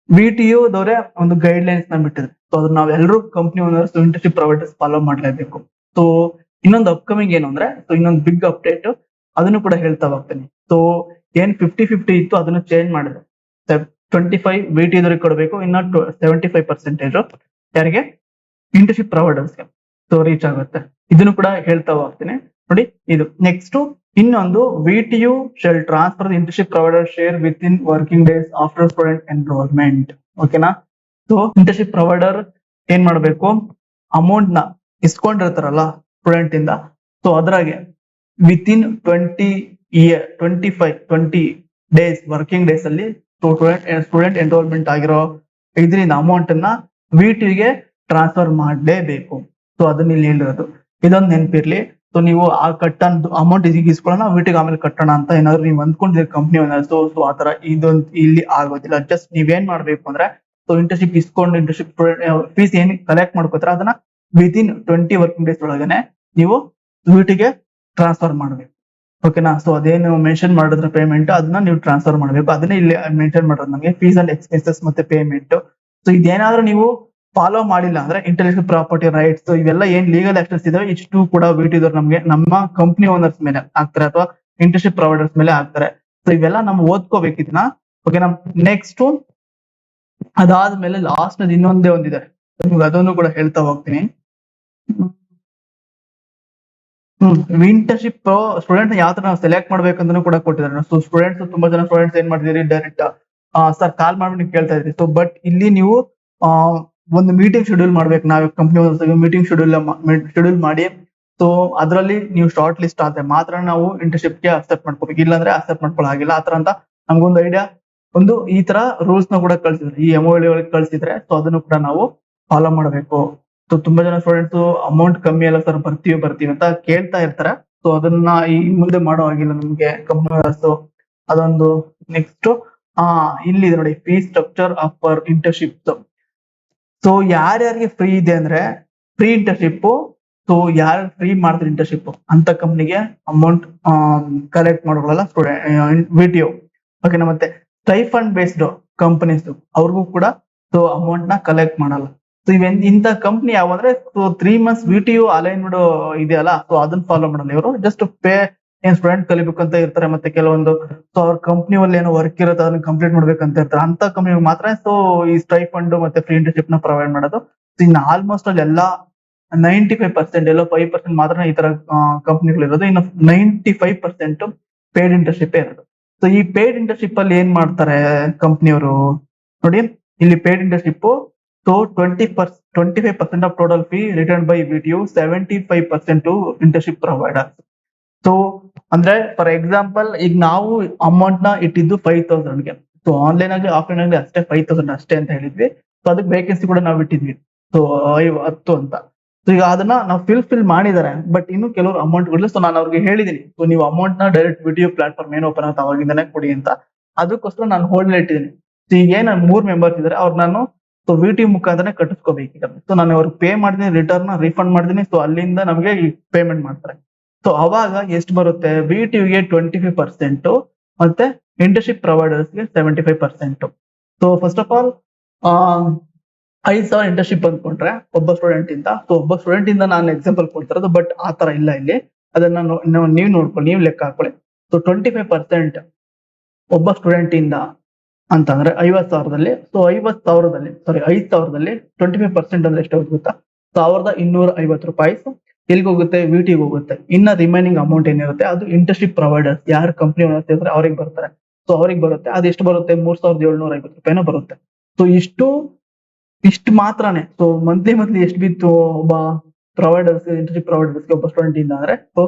VTU ದವರೇ ಒಂದು ಗೈಡ್ ಲೈನ್ಸ್ ನ ಬಿಟ್ಟಿದ್ರು. ಸೊ ಅದನ್ನ ನಾವೆಲ್ಲರೂ company owners internship providers follow ಮಾಡ್ಲೇಬೇಕು. ಸೊ ಇನ್ನೊಂದು ಅಪ್ಕಮಿಂಗ್ ಏನು ಅಂದ್ರೆ ಸೊ ಇನ್ನೊಂದು ಬಿಗ್ ಅಪ್ಡೇಟ್ ಅದನ್ನು ಕೂಡ ಹೇಳ್ತಾ ಹೋಗ್ತೀನಿ. ಸೊ ಏನ್ 50-50 ಇತ್ತು ಅದನ್ನು ಚೇಂಜ್ ಮಾಡಿದ್ರು. 25 VTU ದವರಿಗೆ ಕೊಡಬೇಕು, ಇನ್ನ 75% ಯಾರಿಗೆ ಇಂಟರ್ನ್ಶಿಪ್ ಪ್ರೊವೈಡರ್ಸ್ಗೆ ಸೊ ರೀಚ್ ಆಗುತ್ತೆ. ಇದನ್ನು ಕೂಡ ಹೇಳ್ತಾ ಹೋಗ್ತೀನಿ ನೋಡಿ. ಇದು ನೆಕ್ಸ್ಟ್ ಇನ್ನೊಂದು VTU shall transfer internship provider share within working days after student enrollment, ಓಕೆನಾ. ಸೊ ಇಂಟರ್ನ್ಶಿಪ್ ಪ್ರೊವೈಡರ್ ಏನ್ ಮಾಡ್ಬೇಕು, ಅಮೌಂಟ್ ನ ಇಸ್ಕೊಂಡಿರ್ತಾರಲ್ಲ ಸ್ಟೂಡೆಂಟ್ ಇಂದ ಸೊ ಅದ್ರಾಗೆ within 20 days working days ಅಲ್ಲಿ ಸ್ಟೂಡೆಂಟ್ ಎನ್ರೋಲ್ಮೆಂಟ್ ಆಗಿರೋ ಇದರಿಂದ ಅಮೌಂಟ್ ಅನ್ನ VTU ಗೆ ಟ್ರಾನ್ಸ್ಫರ್ ಮಾಡಲೇಬೇಕು. ಸೊ ಅದನ್ನ ಇಲ್ಲಿ ಹೇಳಿರೋದು, ಇದೊಂದು ನೆನಪಿರ್ಲಿ. ಸೊ ನೀವು ಆ ಅಮೌಂಟ್ ಈಗ ಇಸ್ಕೊಳ್ಳೋಣ VTU ಆಮೇಲೆ ಕಟ್ಟೋಣ ಅಂತ ಏನಾದ್ರು ನೀವು ಅಂದ್ಕೊಂಡಿದ್ರೆ ಕಂಪ್ನಿ ಸೊ ಆತರ ಇದೊಂದು ಇಲ್ಲಿ ಆಗೋದಿಲ್ಲ. ಜಸ್ಟ್ ನೀವೇನ್ ಮಾಡ್ಬೇಕು ಅಂದ್ರೆ ಸೊ ಇಂಟರ್ನ್ಶಿಪ್ ಇಸ್ಕೊಂಡು ಇಂಟರ್ನ್ಶಿಪ್ ಫೀಸ್ ಏನ್ ಕಲೆಕ್ಟ್ ಮಾಡ್ಕೋತಾರ ಅದನ್ನ ವಿತ್ ಇನ್ 20 ವರ್ಕಿಂಗ್ ಡೇಸ್ ಒಳಗನೆ ನೀವು VTU ಗೆ ಟ್ರಾನ್ಸ್ಫರ್ ಮಾಡ್ಬೇಕು, ಓಕೆನಾ. ಸೊ ಅದೇನು ಮೆನ್ಷನ್ ಮಾಡಿದ್ರೆ ಪೇಮೆಂಟ್ ಅದನ್ನ ನೀವು ಟ್ರಾನ್ಸ್ಫರ್ ಮಾಡ್ಬೇಕು. ಅದನ್ನೇ ಇಲ್ಲಿ ಮೆನ್ಷನ್ ಮಾಡೋದು ನಮಗೆ ಫೀಸ್ ಅಂಡ್ ಎಕ್ಸ್ಪೆನ್ಸಸ್ ಮತ್ತೆ ಪೇಮೆಂಟ್. ಸೊ ಇದೇನಾದ್ರೂ ನೀವು ಫಾಲೋ ಮಾಡಿಲ್ಲ ಅಂದ್ರೆ ಇಂಟೆಲೆಕ್ಚುಯಲ್ ಪ್ರಾಪರ್ಟಿ ರೈಟ್ಸ್ ಇವೆಲ್ಲ ಏನ್ ಲೀಗಲ್ ಆಕ್ಷನ್ಸ್ ಇದಾವೆ ಇಷ್ಟು ಕೂಡ VTU ನಮ್ಗೆ ನಮ್ಮ ಕಂಪ್ನಿ ಓನರ್ಸ್ ಮೇಲೆ ಆಗ್ತಾರೆ ಅಥವಾ ಇಂಟರ್ನ್ಶಿಪ್ ಪ್ರೊವೈಡರ್ಸ್ ಮೇಲೆ ಆಗ್ತಾರೆ. ಸೊ ಇವೆಲ್ಲ ನಾವು ಓದ್ಕೋಬೇಕು ಇದನ್ನ, ಓಕೆನಾ. ನೆಕ್ಸ್ಟ್ ಅದಾದ್ಮೇಲೆ ಲಾಸ್ಟ್ ಇನ್ನೊಂದೇ ಒಂದಿದೆ, ಅದನ್ನು ಕೂಡ ಹೇಳ್ತಾ ಹೋಗ್ತೀನಿ. ಇಂಟರ್ನ್ಶಿಪ್ ಸ್ಟೂಡೆಂಟ್ ಯಾವ ತರ ನಾವು ಸೆಲೆಕ್ಟ್ ಮಾಡ್ಬೇಕಂತ ಕೂಡ ಕೊಟ್ಟಿದ್ದಾರೆ. ಸೊ ಸ್ಟೂಡೆಂಟ್ಸ್ ತುಂಬಾ ಜನ ಸ್ಟೂಡೆಂಟ್ಸ್ ಏನ್ ಮಾಡ್ತಿದ್ರಿ ಡೈರೆಕ್ಟ್ ಸರ್ ಕಾಲ್ ಮಾಡ್ಬಿಟ್ಟು ಕೇಳ್ತಾ ಇದ್ರಿ. ಸೊ ಬಟ್ ಇಲ್ಲಿ ನೀವು ಒಂದು ಮೀಟಿಂಗ್ ಶೆಡ್ಯೂಲ್ ಮಾಡ್ಬೇಕು. ನಾವು ಕಂಪ್ನಿ ಮೀಟಿಂಗ್ ಶೆಡ್ಯೂಲ್ ಮಾಡಿ ಸೊ ಅದರಲ್ಲಿ ನೀವು ಶಾರ್ಟ್ ಲಿಸ್ಟ್ ಆದ್ರೆ ಮಾತ್ರ ನಾವು ಇಂಟರ್ನ್ಶಿಪ್ ಗೆ ಅಕ್ಸೆಪ್ಟ್ ಮಾಡ್ಕೋಬೇಕು, ಇಲ್ಲಾಂದ್ರೆ ಅಕ್ಸೆಪ್ಟ್ ಮಾಡ್ಕೊಳ್ಳಾಗಿಲ್ಲ. ಆತರ ಅಂತ ನಮ್ಗೊಂದು ಐಡಿಯಾ ಈ ತರ ರೂಲ್ಸ್ ನ ಕೂಡ ಕಳ್ಸಿದ್ರೆ ಈ MOU ಕಳ್ಸಿದ್ರೆ ಸೊ ಅದನ್ನು ಕೂಡ ನಾವು ಫಾಲೋ ಮಾಡ್ಬೇಕು. ಸೊ ತುಂಬಾ ಜನ ಸ್ಟೂಡೆಂಟ್ಸ್ ಅಮೌಂಟ್ ಕಮ್ಮಿ ಅಲ್ಲ ಸರ್ ಬರ್ತೀವಿ ಅಂತ ಕೇಳ್ತಾ ಇರ್ತಾರೆ. ಸೊ ಅದನ್ನ ಈ ಮುಂದೆ ಮಾಡೋ ಆಗಿಲ್ಲ ನಮ್ಗೆ ಕಂಪ್ನಿ. ಅದೊಂದು ನೆಕ್ಸ್ಟ್ ಇಲ್ಲಿ ನೋಡಿ fee structure of for internship. So ಯಾರ್ಯಾರಿಗೆ ಫ್ರೀ ಇದೆ ಅಂದ್ರೆ ಫ್ರೀ ಇಂಟರ್ನ್ಶಿಪ್. ಸೊ ಯಾರು ಫ್ರೀ ಮಾಡ್ತಾರೆ ಇಂಟರ್ನ್ಶಿಪ್ ಅಂತ ಕಂಪ್ನಿಗೆ ಅಮೌಂಟ್ ಕಲೆಕ್ಟ್ ಮಾಡೋಲ್ಲ ಸ್ಟೂಡೆಂಟ್ VTU, ಓಕೆನಾ. ಮತ್ತೆ ಸ್ಟೈಫಂಡ್ ಬೇಸ್ಡ್ ಕಂಪನೀಸ್ ಅವ್ರಿಗೂ ಕೂಡ ಸೊ ಅಮೌಂಟ್ ನ ಕಲೆಕ್ಟ್ ಮಾಡಲ್ಲ. ಸೊ ಇಂತ ಕಂಪ್ನಿ ಯಾವಂದ್ರೆ ಸೊ 3 months VTU ಅಲೈನ್ಮೆಂಟ್ ಇದೆಯಲ್ಲ ಸೊ ಅದನ್ನ ಫಾಲೋ ಮಾಡಲ್ಲ ಇವರು. ಜಸ್ಟ್ ಪೇ ಏನ್ ಸ್ಟೂಡೆಂಟ್ ಕಲಿಬೇಕಂತ ಇರ್ತಾರೆ, ಮತ್ತೆ ಕೆಲವೊಂದು ಸೊ ಅವ್ರ ಕಂಪ್ನಿ ಅಲ್ಲಿ ಏನೋ ವರ್ಕ್ ಇರುತ್ತೆ ಅದನ್ನ ಕಂಪ್ಲೀಟ್ ಮಾಡ್ಬೇಕಂತ ಇರ್ತಾರೆ. ಅಂತ ಕಂಪ್ನಿ ಮಾತ್ರ ಸೊ ಈ ಸ್ಟೈಫಂಡ್ ಮತ್ತೆ ಫ್ರೀ ಇಂಟರ್ನ್ಶಿಪ್ ನ ಪ್ರೊವೈಡ್ ಮಾಡೋದು. ಇನ್ನು ಆಲ್ಮೋಸ್ಟ್ ಅಲ್ಲಿ ಎಲ್ಲ 95% ಎಲ್ಲ 5% ಮಾತ್ರ ಈ ತರ ಕಂಪ್ನಿಗಳು ಇರೋದು. ಇನ್ನು 95% ಪೇಡ್ ಇಂಟರ್ನ್ಶಿಪ್ ಇರೋದು. ಸೊ ಈ ಪೇಡ್ ಇಂಟರ್ನ್ಶಿಪ್ ಅಲ್ಲಿ ಏನ್ ಮಾಡ್ತಾರೆ ಕಂಪ್ನಿಯವರು ನೋಡಿ, ಇಲ್ಲಿ paid internship so 25% of total fee return by VTU, 75% to internship provider. So ಅಂದ್ರೆ ಫಾರ್ ಎಕ್ಸಾಂಪಲ್ ಈಗ ನಾವು ಅಮೌಂಟ್ ನ ಇಟ್ಟಿದ್ದು 5,000 ಗೆ. ಸೊ ಆನ್ಲೈನ್ ಆಗಲಿ ಆಫ್ಲೈನ್ ಆಗಲಿ ಅಷ್ಟೇ 5,000 ಅಷ್ಟೇ ಅಂತ ಹೇಳಿದ್ವಿ. ಸೊ ಅದಕ್ಕೆ ವೇಕೆನ್ಸಿ ಕೂಡ ನಾವು ಬಿಟ್ಟಿದ್ವಿ. ಸೊ 10 ಅಂತ. ಸೊ ಈಗ ಅದನ್ನ ನಾವು ಫಿಲ್ ಮಾಡಿದ್ದಾರೆ. ಬಟ್ ಇನ್ನು ಕೆಲವರು ಅಮೌಂಟ್ ಕೊಡ್ಲಿ. ಸೊ ನಾನು ಅವ್ರಿಗೆ ಹೇಳಿದೀನಿ. ಸೊ ನೀವು ಅಮೌಂಟ್ ನ ಡೈರೆಕ್ಟ್ ವಿಡಿಯೋ ಪ್ಲಾಟ್ಫಾರ್ಮ್ ಏನು ಓಪನ್ ಆಗುತ್ತೆ ಅವಾಗಿಂದಾನೆ ಕೊಡಿ ಅಂತ. ಅದಕ್ಕೋಸ್ಕರ ನಾನು ಹೋಲ್ಡ್ ಇಟ್ಟಿದ್ದೀನಿ. ಸೊ ಈಗ ಏನ್ 3 ಮೆಂಬರ್ಸ್ ಇದಾರೆ ಅವ್ರು ನಾನು ಸೊ ವಿಟಿ ಮುಖಾಂತರ ಕಟ್ಟಿಸ್ಕೋಬೇಕೀಗ. ಸೊ ನಾನು ಅವ್ರಿಗೆ ಪೇ ಮಾಡ್ತೀನಿ, ರಿಟರ್ನ್ ರೀಫಂಡ್ ಮಾಡ್ತೀನಿ. ಸೊ ಅಲ್ಲಿಂದ ನಮಗೆ ಪೇಮೆಂಟ್ ಮಾಡ್ತಾರೆ. ಸೊ ಅವಾಗ ಎಷ್ಟು ಬರುತ್ತೆ, ವಿಟಿಗೆ 25% ಮತ್ತೆ ಇಂಟರ್ನ್ಶಿಪ್ ಪ್ರೊವೈಡರ್ಸ್ಗೆ 75%. So first of all 5,000 internship ಅಂದ್ಕೊಂಡ್ರೆ ಒಬ್ಬ ಸ್ಟೂಡೆಂಟ್ ಇಂದ. ಸೊ ಒಬ್ಬ ಸ್ಟೂಡೆಂಟ್ ಇಂದ ನಾನು ಎಕ್ಸಾಂಪಲ್ ಕೊಡ್ತಿರೋದು, ಬಟ್ ಆ ತರ ಇಲ್ಲ ಇಲ್ಲಿ. ಅದನ್ನ ನೀವು ನೋಡ್ಕೊಳ್ಳಿ, ನೀವು ಲೆಕ್ಕ ಹಾಕೊಳ್ಳಿ. ಸೊ 25% ಒಬ್ಬ ಸ್ಟೂಡೆಂಟ್ ಇಂದ ಅಂತಂದ್ರೆ 50,000ದಲ್ಲಿ. ಸೊ 50,000ದಲ್ಲಿ 5,000ದಲ್ಲಿ 25% ಅಂದ್ರೆ ಎಷ್ಟು ಗೊತ್ತಾ, 1,250 ರೂಪಾಯಿ ಎಲ್ಲಿಗೆ ಹೋಗುತ್ತೆ, ವಿಟಿಗೆ ಹೋಗುತ್ತೆ. ಇನ್ನ ರಿಮೈನಿಂಗ್ ಅಮೌಂಟ್ ಏನಿರುತ್ತೆ ಅದು ಇಂಟರ್ನ್ಶಿಪ್ ಪ್ರೊವೈಡರ್ಸ್ ಯಾರು ಕಂಪ್ನಿ ಇದ್ರೆ ಅವ್ರಿಗೆ ಬರ್ತಾರೆ. ಸೊ ಅವ್ರಿಗೆ ಬರುತ್ತೆ. ಅದು ಎಷ್ಟು ಬರುತ್ತೆ, 3,750 ರೂಪಾಯಿನೋ ಬರುತ್ತೆ. ಸೊ ಇಷ್ಟು ಮಾತ್ರನೇ. ಸೊ ಮಂತ್ಲಿ ಎಷ್ಟು ಬಿತ್ತು ಒಬ್ಬ ಪ್ರೊವೈಡರ್ಸ್, ಇಂಟರ್ನ್ಶಿಪ್ ಪ್ರೊವೈಡರ್ಸ್ಗೆ ಒಬ್ಬ ಸ್ಟೂಡೆಂಟ್ ಇಂದ ಅಂದ್ರೆ ಸೊ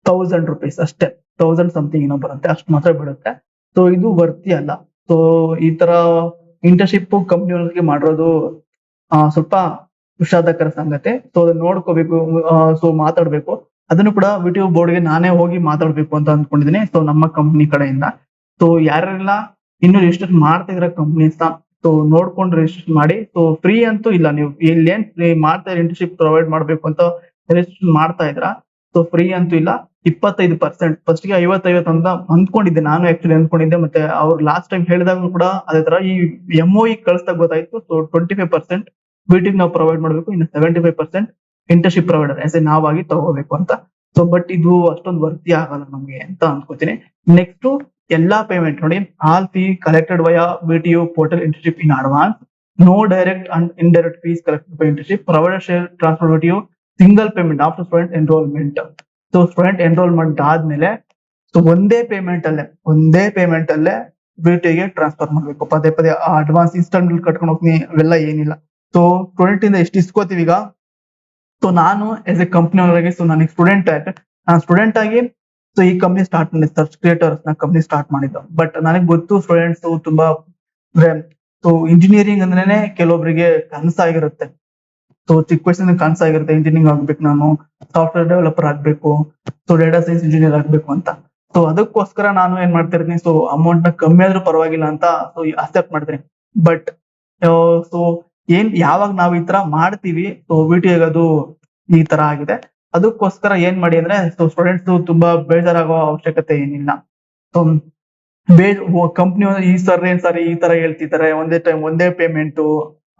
1,000 ರೂಪೀಸ್ ಅಷ್ಟೇ. 1,000 ಸಮಥಿಂಗ್ ಏನೋ ಬರುತ್ತೆ, ಅಷ್ಟು ಮಾತ್ರ ಬೀಳುತ್ತೆ. ಸೊ ಇದು ವರ್ತಿ ಅಲ್ಲ. ಸೊ ಈ ತರ ಇಂಟರ್ನ್ಶಿಪ್ ಕಂಪ್ನಿಗಳಿಗೆ ಮಾಡಿರೋದು ಸ್ವಲ್ಪ ವಿಷಾದಕರ ಸಂಗತಿ. ಸೊ ಅದನ್ನ ನೋಡ್ಕೋಬೇಕು, ಸೊ ಮಾತಾಡ್ಬೇಕು. ಅದನ್ನು ಕೂಡ ವಿಟಿಯೋ ಬೋರ್ಡ್ಗೆ ನಾನೇ ಹೋಗಿ ಮಾತಾಡ್ಬೇಕು ಅಂತ ಅಂದ್ಕೊಂಡಿದ್ದೀನಿ. ಸೊ ನಮ್ಮ ಕಂಪ್ನಿ ಕಡೆಯಿಂದ. ಸೊ ಯಾರೆಲ್ಲ ಇನ್ನು ರಿಜಿಸ್ಟರ್ ಮಾಡ್ತಾ ಇದ್ರ ಕಂಪ್ನೀಸ್ ಸೊ ನೋಡ್ಕೊಂಡು ರಿಜಿಸ್ಟರ್ ಮಾಡಿ. ಸೊ ಫ್ರೀ ಅಂತೂ ಇಲ್ಲ. ನೀವು ಇಲ್ಲೇನ್ ಮಾಡ್ತಾ ಇಂಟರ್ನ್ಶಿಪ್ ಪ್ರೊವೈಡ್ ಮಾಡ್ಬೇಕು ಅಂತ ರಿಜಿಸ್ಟರ್ ಮಾಡ್ತಾ ಇದ್ರ, ಸೊ ಫ್ರೀ ಅಂತೂ ಇಲ್ಲ. 25% ಫಸ್ಟ್ ಗೆ 50 ಅಂತ ಅಂದ್ಕೊಂಡಿದ್ದೆ ನಾನು, ಆಕ್ಚುಲಿ ಅಂದ್ಕೊಂಡಿದ್ದೆ. ಮತ್ತೆ ಅವ್ರು ಲಾಸ್ಟ್ ಟೈಮ್ ಹೇಳಿದಾಗ ಕೂಡ ಅದೇ ತರ ಈ MOE ಕಳಿಸ್ದಾಗ ಗೊತ್ತಾಯ್ತು. ಸೊ 25% ಬಿಟಿಗೆ ನಾವು ಪ್ರೊವೈಡ್ ಮಾಡ್ಬೇಕು, ಇನ್ನು 75% ಇಂಟರ್ನ್ಶಿಪ್ ಪ್ರೊವೈಡರ್ ಆಸ್ ಎ ನಾವಾಗಿ ತಗೋಬೇಕು ಅಂತ. ಸೊ ಬಟ್ ಇದು ಅಷ್ಟೊಂದು ವರ್ತಿ ಆಗಲ್ಲ ನಮ್ಗೆ ಅಂತ ಅನ್ಕೋತೀನಿ. ನೆಕ್ಸ್ಟ್ ಎಲ್ಲಾ ಪೇಮೆಂಟ್ ನೋಡಿ, all fee collected via VTU portal internship in advance, no direct and indirect fees collected by internship provider share transfer VTU single payment after student enrollment. So student enrollment ಆದ್ಮೇಲೆ so ಒಂದೇ payment ಅಲ್ಲೇ ವಿಟಿಗೆ transfer ಮಾಡ್ಬೇಕು. ಪದೇ advance instalment ಕಟ್ಕೊಂಡು ಹೋಗ್ತೀನಿ ಅವೆಲ್ಲ ಏನಿಲ್ಲ. ಸೊ ಸ್ಟೂಡೆಂಟ್ ಇಂದ ಎಷ್ಟು ಇಸ್ಕೋತೀವಿ ಈಗ. ಸೊ ನಾನು ಆಸ್ ಎ ಕಂಪ್ನಿ ಅವರಿಗೆ, ಸೊ ನನಗೆ ಸ್ಟೂಡೆಂಟ್ ಆಗಿ ಸೊ ಈ ಕಂಪ್ನಿ ಸ್ಟಾರ್ಟ್ ಮಾಡಿದ್ದು, ಸರ್ಚ್ ಕ್ರಿಯೇಟರ್ಸ್ ನ ಕಂಪ್ನಿ ಸ್ಟಾರ್ಟ್ ಮಾಡಿದ್ದು. ಬಟ್ ನನಗೆ ಗೊತ್ತು ಸ್ಟೂಡೆಂಟ್ಸ್ ತುಂಬಾ ಸೊ ಇಂಜಿನಿಯರಿಂಗ್ ಅಂದ್ರೇನೆ ಕೆಲವೊಬ್ಬರಿಗೆ ಕನಸಾಗಿರುತ್ತೆ. ಸೊ ಚಿಕ್ಕ ವಯಸ್ಸಿನ ಕನಸಾಗಿರುತ್ತೆ, ಇಂಜಿನಿಯರಿಂಗ್ ಆಗ್ಬೇಕು, ನಾನು ಸಾಫ್ಟ್ವೇರ್ ಡೆವಲಪರ್ ಆಗ್ಬೇಕು, ಸೊ ಡೇಟಾ ಸೈನ್ಸ್ ಇಂಜಿನಿಯರ್ ಆಗ್ಬೇಕು ಅಂತ. ಸೊ ಅದಕ್ಕೋಸ್ಕರ ನಾನು ಏನ್ ಮಾಡ್ತಾ ಇರ್ತೀನಿ, ಸೊ ಅಮೌಂಟ್ ನ ಕಮ್ಮಿ ಆದ್ರೂ ಪರವಾಗಿಲ್ಲ ಅಂತ ಸೊ ಅಕ್ಸೆಪ್ಟ್ ಮಾಡ್ತೀನಿ. ಬಟ್ ಸೊ ಯಾವಾಗ ನಾವು ಈ ತರ ಮಾಡ್ತೀವಿ, ಸೊ ವಿಟಿ ಅದು ಈ ತರ ಆಗಿದೆ. ಅದಕ್ಕೋಸ್ಕರ ಏನ್ ಮಾಡಿ ಅಂದ್ರೆ, ಸೊ ಸ್ಟೂಡೆಂಟ್ಸ್ ತುಂಬಾ ಬೇಜಾರಾಗೋ ಅವಶ್ಯಕತೆ ಏನಿಲ್ಲ. ಸೊ ಕಂಪ್ನಿ ಈ ಸರಿ ಈ ತರ ಹೇಳ್ತಿದ್ದಾರೆ, ಒಂದೇ ಪೇಮೆಂಟ್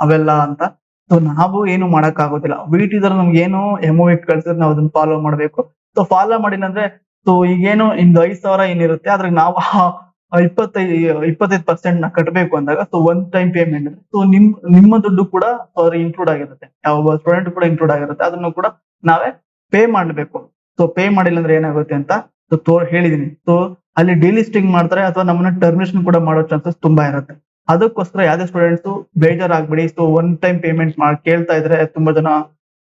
ಅವೆಲ್ಲ ಅಂತ. ಸೊ ನಾವು ಏನು ಮಾಡಕ್ ಆಗೋದಿಲ್ಲ. ವಿಟಿ ಇದ್ರೆ ನಮ್ಗೆ ಏನು MOE ಕಳ್ಸಿದ್ರೆ ನಾವು ಅದನ್ನ ಫಾಲೋ ಮಾಡ್ಬೇಕು. ಸೊ ಫಾಲೋ ಮಾಡಿಲ್ಲ ಅಂದ್ರೆ ಸೊ ಈಗೇನು ಇಂದು 5,000 ಏನಿರುತ್ತೆ ಅದ್ರಾಗ ನಾವು 25% ನ ಕಟ್ಟಬೇಕು ಅಂದಾಗ, so one time payment. So ನಿಮ್ಮ ದುಡ್ಡು ಕೂಡ ಇನ್ಕ್ಲೂಡ್ ಆಗಿರುತ್ತೆ, ಯಾವ ಸ್ಟೂಡೆಂಟ್ ಕೂಡ ಇನ್ಕ್ಲೂಡ್ ಆಗಿರುತ್ತೆ. ಅದನ್ನು ಕೂಡ ನಾವೇ ಪೇ ಮಾಡ್ಬೇಕು. ಸೊ ಪೇ ಮಾಡಿಲ್ಲ ಅಂದ್ರೆ ಏನಾಗುತ್ತೆ ಅಂತ ಹೇಳಿದೀನಿ. ಸೊ ಅಲ್ಲಿ ಡಿಲಿಸ್ಟಿಂಗ್ ಮಾಡ್ತಾರೆ ಅಥವಾ ನಮ್ಮನ್ನ ಟರ್ಮಿನೇಷನ್ ಕೂಡ ಮಾಡೋ ಚಾನ್ಸಸ್ ತುಂಬಾ ಇರುತ್ತೆ. ಅದಕ್ಕೋಸ್ಕರ ಯಾವ್ದೇ ಸ್ಟೂಡೆಂಟ್ಸ್ ಬೇಜಾರಾಗ್ಬೇಡಿ. ಸೊ ಒನ್ ಟೈಮ್ ಪೇಮೆಂಟ್ ಕೇಳ್ತಾ ಇದ್ರೆ ತುಂಬಾ ಜನ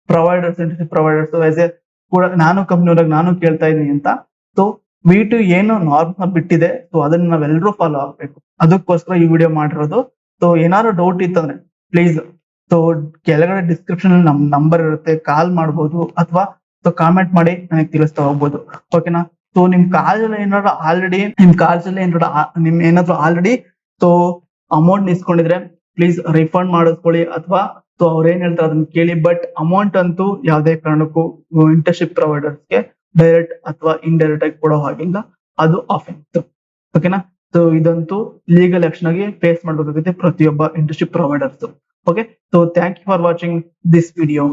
providers, internship providers as a ಕೂಡ ನಾನು ಕಂಪ್ನಿ ನಾನು ಕೇಳ್ತಾ ಇದೀನಿ ಅಂತ. ಸೊ ವಿಟಿ ಏನು ನಾರ್ಮ್ಸ್ ಬಿಟ್ಟಿದೆ, ಸೊ ಅದನ್ನ ನಾವೆಲ್ಲರೂ ಫಾಲೋ ಆಗ್ಬೇಕು. ಅದಕ್ಕೋಸ್ಕರ ಈ ವಿಡಿಯೋ ಮಾಡಿರೋದು. ಸೊ ಏನಾದ್ರು ಡೌಟ್ ಇತ್ತಂದ್ರೆ ಪ್ಲೀಸ್ ಸೊ ಕೆಳಗಡೆ ಡಿಸ್ಕ್ರಿಪ್ಷನ್ ಅಲ್ಲಿ ನಮ್ ನಂಬರ್ ಇರುತ್ತೆ, ಕಾಲ್ ಮಾಡ್ಬೋದು ಅಥವಾ ಸೊ ಕಾಮೆಂಟ್ ಮಾಡಿ ನನಗೆ ತಿಳಿಸ್ತಾ ಹೋಗ್ಬೋದು. ಓಕೆನಾ. ಸೊ ನಿಮ್ ಕಾಲಲ್ಲಿ ಏನಾದ್ರು ಆಲ್ರೆಡಿ ಸೊ ಅಮೌಂಟ್ ಇಸ್ಕೊಂಡಿದ್ರೆ ಪ್ಲೀಸ್ ರಿಫಂಡ್ ಮಾಡಿಸ್ಕೊಳ್ಳಿ, ಅಥವಾ ಸೊ ಅವ್ರು ಏನ್ ಹೇಳ್ತಾರೆ ಅದನ್ನ ಕೇಳಿ. ಬಟ್ ಅಮೌಂಟ್ ಅಂತೂ ಯಾವ್ದೇ ಕಾರಣಕ್ಕೂ ಇಂಟರ್ನ್ಶಿಪ್ ಪ್ರೊವೈಡರ್ಸ್ಗೆ ಡೈರೆಕ್ಟ್ ಅಥವಾ ಇಂಡೈರೆಕ್ಟ್ ಆಗಿ ಕೊಡೋ ಹಾಗಿಲ್ಲ, ಅದು ಅಫೆನ್ಸ್. ಓಕೆನಾ. ಸೊ ಇದಂತೂ ಲೀಗಲ್ ಆಕ್ಷನ್ ಆಗಿ ಫೇಸ್ ಮಾಡಬೇಕಾಗುತ್ತೆ ಪ್ರತಿಯೊಬ್ಬ internship providers. Okay. So thank you for watching this video.